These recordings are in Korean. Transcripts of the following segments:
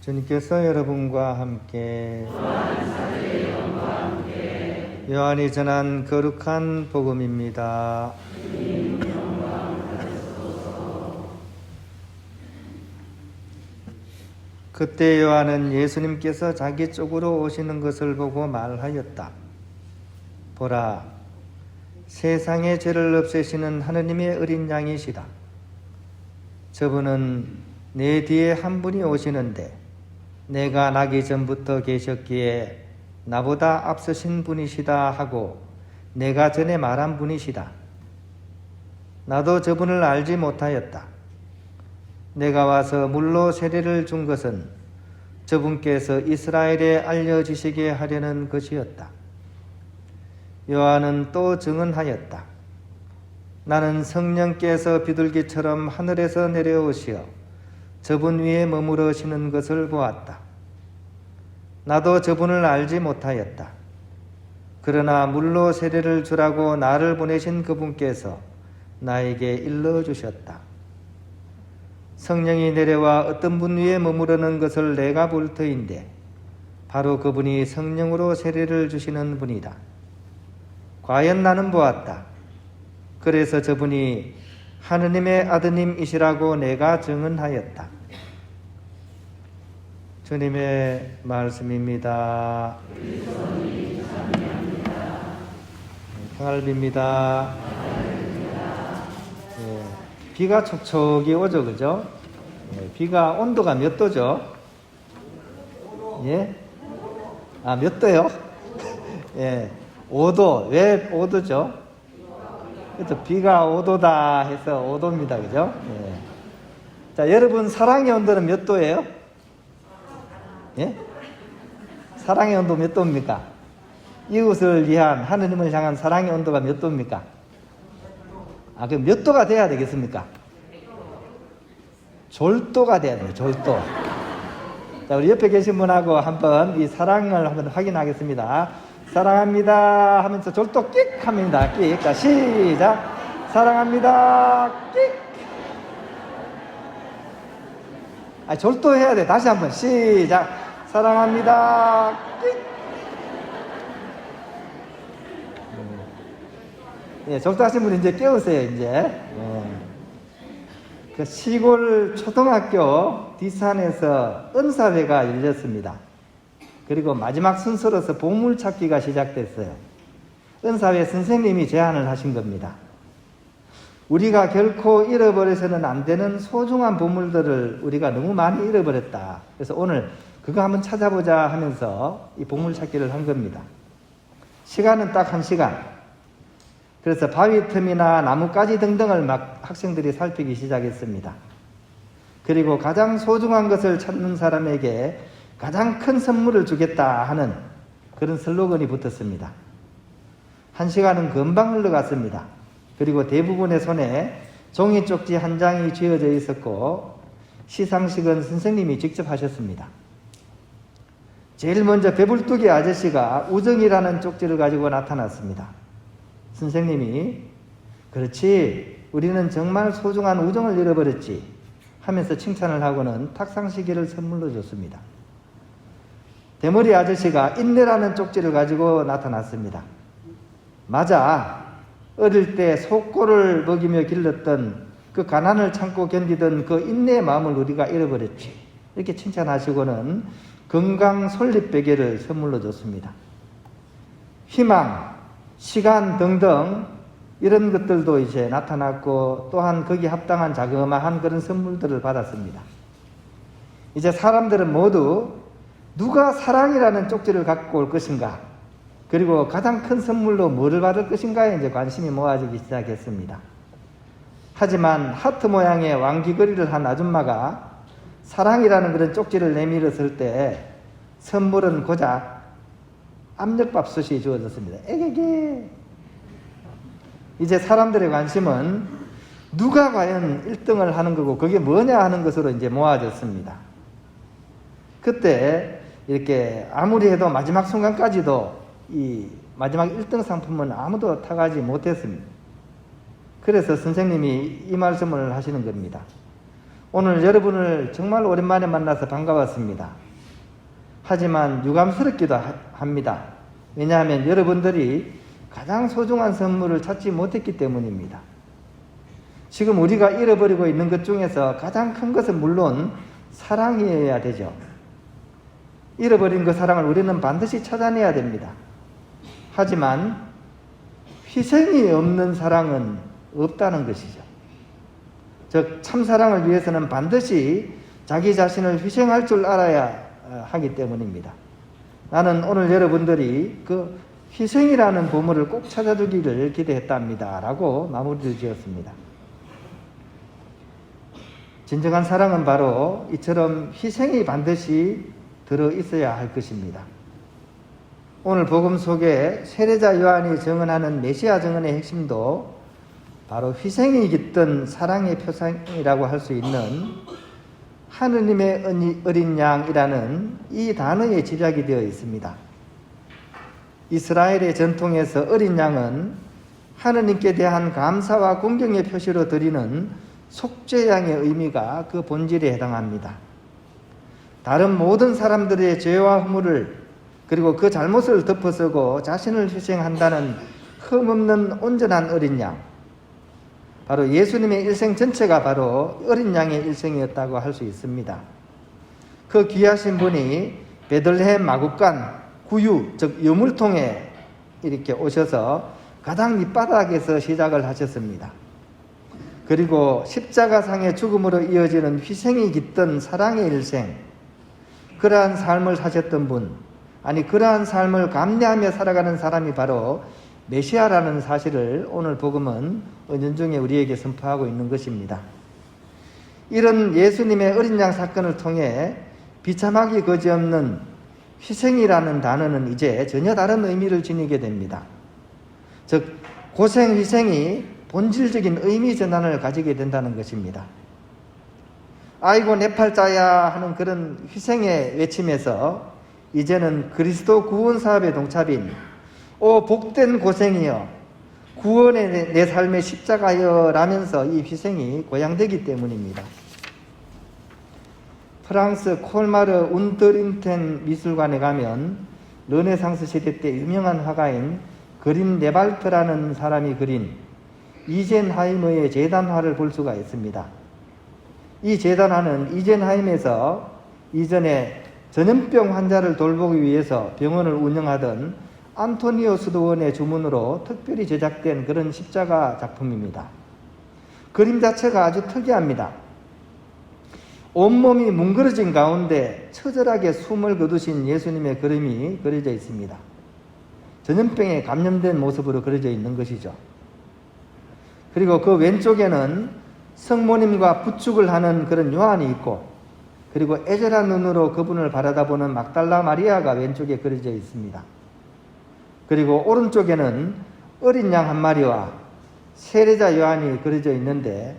주님께서 여러분과 함께 요한이 전한 거룩한 복음입니다. 그때 요한은 예수님께서 자기 쪽으로 오시는 것을 보고 말하였다. 보라, 세상의 죄를 없애시는 하느님의 어린 양이시다. 저분은 내 뒤에 한 분이 오시는데 내가 나기 전부터 계셨기에 나보다 앞서신 분이시다 하고 내가 전에 말한 분이시다. 나도 저분을 알지 못하였다. 내가 와서 물로 세례를 준 것은 저분께서 이스라엘에 알려지시게 하려는 것이었다. 요한은 또 증언하였다. 나는 성령께서 비둘기처럼 하늘에서 내려오시어 저분 위에 머무르시는 것을 보았다. 나도 저분을 알지 못하였다. 그러나 물로 세례를 주라고 나를 보내신 그분께서 나에게 일러주셨다. 성령이 내려와 어떤 분 위에 머무르는 것을 내가 볼 터인데 바로 그분이 성령으로 세례를 주시는 분이다. 과연 나는 보았다. 그래서 저분이 하느님의 아드님이시라고 내가 증언하였다. 주님의 말씀입니다. 평안을 빕니다. 예, 비가 촉촉이 오죠, 그죠? 예, 비가 온도가 몇 도죠? 예? 아, 몇 도요? 예, 5도. 왜 5도죠? 그렇죠. 비가 5도다 해서 5도입니다. 그죠? 예. 자, 여러분, 사랑의 온도는 몇 도예요? 예? 사랑의 온도 몇 도입니까? 이웃을 위한, 하느님을 향한 사랑의 온도가 몇 도입니까? 아, 그럼 몇 도가 돼야 되겠습니까? 졸도가 돼야 돼요, 졸도. 자, 우리 옆에 계신 분하고 한번 이 사랑을 한번 확인하겠습니다. 사랑합니다 하면서 졸도 끽 합니다. 끽. 자, 시작. 사랑합니다. 끽. 아, 졸도 해야 돼. 다시 한번 시작. 사랑합니다. 끽. 예, 졸도 하신 분 이제 깨우세요, 이제. 예. 그 시골 초등학교 뒷산에서 은사회가 열렸습니다. 그리고 마지막 순서로서 보물찾기가 시작됐어요. 은사회 선생님이 제안을 하신 겁니다. 우리가 결코 잃어버려서는 안 되는 소중한 보물들을 우리가 너무 많이 잃어버렸다. 그래서 오늘 그거 한번 찾아보자 하면서 이 보물찾기를 한 겁니다. 시간은 딱 1시간. 그래서 바위 틈이나 나뭇가지 등등을 막 학생들이 살피기 시작했습니다. 그리고 가장 소중한 것을 찾는 사람에게 가장 큰 선물을 주겠다 하는 그런 슬로건이 붙었습니다. 1시간은 금방 흘러갔습니다. 그리고 대부분의 손에 종이 쪽지 한 장이 쥐어져 있었고 시상식은 선생님이 직접 하셨습니다. 제일 먼저 배불뚝이 아저씨가 우정이라는 쪽지를 가지고 나타났습니다. 선생님이 그렇지, 우리는 정말 소중한 우정을 잃어버렸지 하면서 칭찬을 하고는 탁상시계를 선물로 줬습니다. 대머리 아저씨가 인내라는 쪽지를 가지고 나타났습니다. 맞아, 어릴 때 속고를 먹이며 길렀던 그 가난을 참고 견디던 그 인내의 마음을 우리가 잃어버렸지. 이렇게 칭찬하시고는 건강 솔잎 베개를 선물로 줬습니다. 희망, 시간 등등 이런 것들도 이제 나타났고 또한 거기에 합당한 자그마한 그런 선물들을 받았습니다. 이제 사람들은 모두 누가 사랑이라는 쪽지를 갖고 올 것인가, 그리고 가장 큰 선물로 뭐를 받을 것인가에 이제 관심이 모아지기 시작했습니다. 하지만 하트 모양의 왕귀걸이를 한 아줌마가 사랑이라는 그런 쪽지를 내밀었을 때 선물은 고작 압력밥솥이 주어졌습니다. 에게게. 이제 사람들의 관심은 누가 과연 1등을 하는 거고 그게 뭐냐 하는 것으로 이제 모아졌습니다. 그때 이렇게 아무리 해도 마지막 순간까지도 이 마지막 1등 상품은 아무도 타가지 못했습니다. 그래서 선생님이 이 말씀을 하시는 겁니다. 오늘 여러분을 정말 오랜만에 만나서 반가웠습니다. 하지만 유감스럽기도 합니다. 왜냐하면 여러분들이 가장 소중한 선물을 찾지 못했기 때문입니다. 지금 우리가 잃어버리고 있는 것 중에서 가장 큰 것은 물론 사랑이어야 되죠. 잃어버린 그 사랑을 우리는 반드시 찾아내야 됩니다. 하지만 희생이 없는 사랑은 없다는 것이죠. 즉 참사랑을 위해서는 반드시 자기 자신을 희생할 줄 알아야 하기 때문입니다. 나는 오늘 여러분들이 그 희생이라는 보물을 꼭 찾아주기를 기대했답니다 라고 마무리를 지었습니다. 진정한 사랑은 바로 이처럼 희생이 반드시 들어있어야 할 것입니다. 오늘 복음 속에 세례자 요한이 증언하는 메시아 증언의 핵심도 바로 희생이 깃든 사랑의 표상이라고 할 수 있는 하느님의 어린 양이라는 이 단어에 집약이 되어 있습니다. 이스라엘의 전통에서 어린 양은 하느님께 대한 감사와 공경의 표시로 드리는 속죄양의 의미가 그 본질에 해당합니다. 다른 모든 사람들의 죄와 허물을 그리고 그 잘못을 덮어쓰고 자신을 희생한다는 흠없는 온전한 어린 양, 바로 예수님의 일생 전체가 바로 어린 양의 일생이었다고 할 수 있습니다. 그 귀하신 분이 베들레헴 마국간 구유, 즉 유물통에 이렇게 오셔서 가장 밑바닥에서 시작을 하셨습니다. 그리고 십자가상의 죽음으로 이어지는 희생이 깃든 사랑의 일생, 그러한 삶을 사셨던 분, 아니 그러한 삶을 감내하며 살아가는 사람이 바로 메시아라는 사실을 오늘 복음은 은연중에 우리에게 선포하고 있는 것입니다. 이런 예수님의 어린 양 사건을 통해 비참하기 거지없는 희생이라는 단어는 이제 전혀 다른 의미를 지니게 됩니다. 즉 고생 희생이 본질적인 의미 전환을 가지게 된다는 것입니다. 아이고 내 팔자야 하는 그런 희생의 외침에서 이제는 그리스도 구원 사업의 동참인 오 복된 고생이여 구원의 내 삶의 십자가여 라면서 이 희생이 고양되기 때문입니다. 프랑스 콜마르 운드린텐 미술관에 가면 르네상스 시대 때 유명한 화가인 그린 네발트라는 사람이 그린 이젠하이머의 제단화를 볼 수가 있습니다. 이 제단화는 이젠하임에서 이전에 전염병 환자를 돌보기 위해서 병원을 운영하던 안토니오 수도원의 주문으로 특별히 제작된 그런 십자가 작품입니다. 그림 자체가 아주 특이합니다. 온몸이 뭉그러진 가운데 처절하게 숨을 거두신 예수님의 그림이 그려져 있습니다. 전염병에 감염된 모습으로 그려져 있는 것이죠. 그리고 그 왼쪽에는 성모님과 부축을 하는 그런 요한이 있고, 그리고 애절한 눈으로 그분을 바라다보는 막달라 마리아가 왼쪽에 그려져 있습니다. 그리고 오른쪽에는 어린 양 한 마리와 세례자 요한이 그려져 있는데,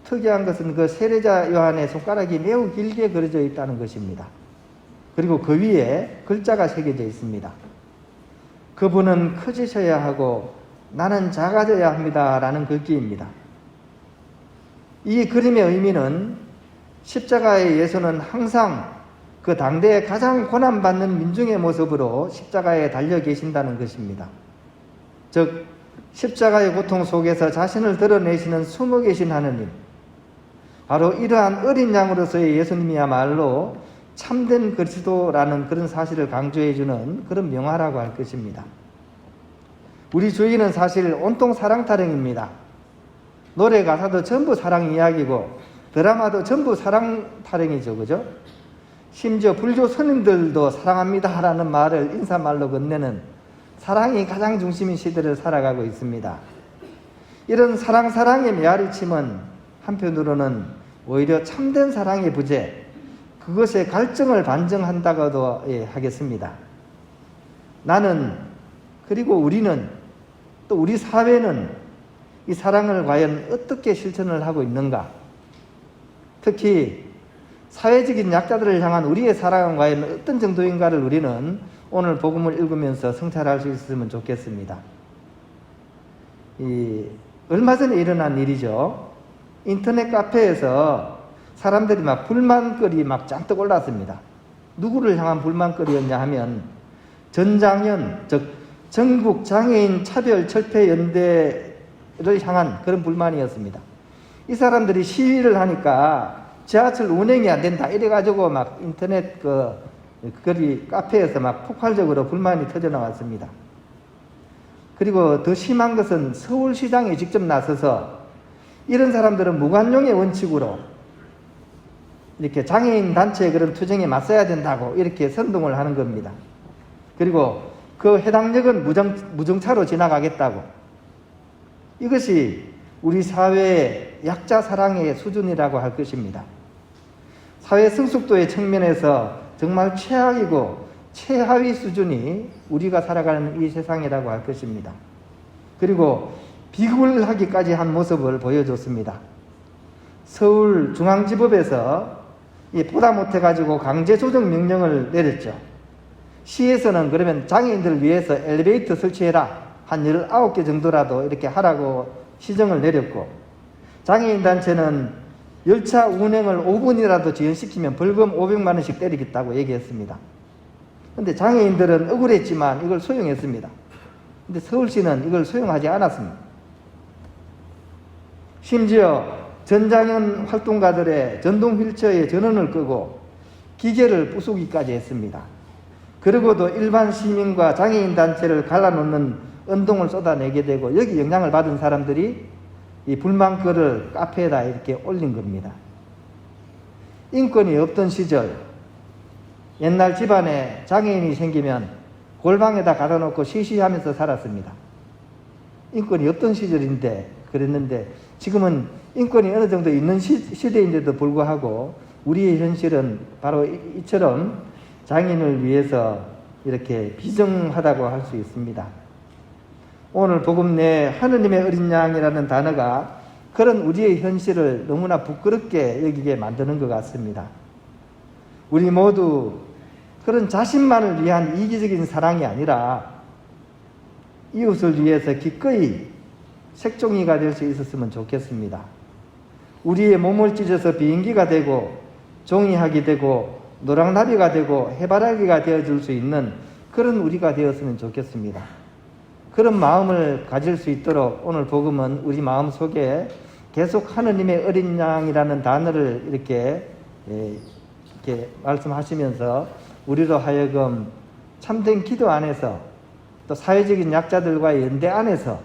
특이한 것은 그 세례자 요한의 손가락이 매우 길게 그려져 있다는 것입니다. 그리고 그 위에 글자가 새겨져 있습니다. 그분은 커지셔야 하고 나는 작아져야 합니다 라는 글귀입니다. 이 그림의 의미는 십자가의 예수는 항상 그 당대에 가장 고난받는 민중의 모습으로 십자가에 달려 계신다는 것입니다. 즉 십자가의 고통 속에서 자신을 드러내시는 숨어 계신 하느님, 바로 이러한 어린 양으로서의 예수님이야말로 참된 그리스도라는 그런 사실을 강조해주는 그런 명화라고 할 것입니다. 우리 주인은 사실 온통 사랑 타령입니다. 노래 가사도 전부 사랑 이야기고 드라마도 전부 사랑 타령이죠, 그죠? 심지어 불교 스님들도 사랑합니다 라는 말을 인사말로 건네는 사랑이 가장 중심인 시대를 살아가고 있습니다. 이런 사랑의 메아리침은 한편으로는 오히려 참된 사랑의 부재, 그것의 갈증을 반증한다고도 하겠습니다. 나는, 그리고 우리는, 또 우리 사회는 이 사랑을 과연 어떻게 실천을 하고 있는가? 특히 사회적인 약자들을 향한 우리의 사랑은 과연 어떤 정도인가를 우리는 오늘 복음을 읽으면서 성찰할 수 있으면 좋겠습니다. 얼마 전에 일어난 일이죠. 인터넷 카페에서 사람들이 막 불만거리 막 잔뜩 올랐습니다. 누구를 향한 불만거리였냐 하면 전장현, 즉 전국 장애인 차별 철폐 연대를 향한 그런 불만이었습니다. 이 사람들이 시위를 하니까 지하철 운행이 안 된다 이래가지고 막 인터넷 거리 카페에서 막 폭발적으로 불만이 터져 나왔습니다. 그리고 더 심한 것은 서울시장이 직접 나서서 이런 사람들은 무관용의 원칙으로 이렇게 장애인 단체의 그런 투쟁에 맞서야 된다고 이렇게 선동을 하는 겁니다. 그리고 그 해당역은 무정차로 지나가겠다고. 이것이 우리 사회의 약자 사랑의 수준이라고 할 것입니다. 사회 성숙도의 측면에서 정말 최악이고 최하위 수준이 우리가 살아가는 이 세상이라고 할 것입니다. 그리고 비굴하기까지 한 모습을 보여줬습니다. 서울중앙지법에서 보다 못해가지고 강제조정 명령을 내렸죠. 시에서는 그러면 장애인들을 위해서 엘리베이터 설치해라. 한 19개 정도라도 이렇게 하라고 시정을 내렸고, 장애인 단체는 열차 운행을 5분이라도 지연시키면 벌금 500만 원씩 때리겠다고 얘기했습니다. 근데 장애인들은 억울했지만 이걸 수용했습니다. 근데 서울시는 이걸 수용하지 않았습니다. 심지어 전장현 활동가들의 전동 휠체어의 전원을 끄고 기계를 부수기까지 했습니다. 그러고도 일반 시민과 장애인 단체를 갈라놓는 운동을 쏟아내게 되고, 여기 영향을 받은 사람들이 이 불만글을 카페에다 이렇게 올린 겁니다. 인권이 없던 시절, 옛날 집안에 장애인이 생기면 골방에다 가둬 놓고 시시하면서 살았습니다. 인권이 없던 시절인데 그랬는데, 지금은 인권이 어느 정도 있는 시대인데도 불구하고 우리의 현실은 바로 이처럼 장애인을 위해서 이렇게 비정하다고 할 수 있습니다. 오늘 복음 내에 하느님의 어린 양이라는 단어가 그런 우리의 현실을 너무나 부끄럽게 여기게 만드는 것 같습니다. 우리 모두 그런 자신만을 위한 이기적인 사랑이 아니라 이웃을 위해서 기꺼이 색종이가 될 수 있었으면 좋겠습니다. 우리의 몸을 찢어서 비행기가 되고 종이학이 되고 노랑나비가 되고 해바라기가 되어줄 수 있는 그런 우리가 되었으면 좋겠습니다. 그런 마음을 가질 수 있도록 오늘 복음은 우리 마음 속에 계속 하느님의 어린 양이라는 단어를 이렇게 말씀하시면서 우리로 하여금 참된 기도 안에서 또 사회적인 약자들과의 연대 안에서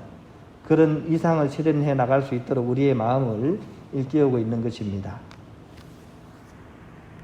그런 이상을 실현해 나갈 수 있도록 우리의 마음을 일깨우고 있는 것입니다.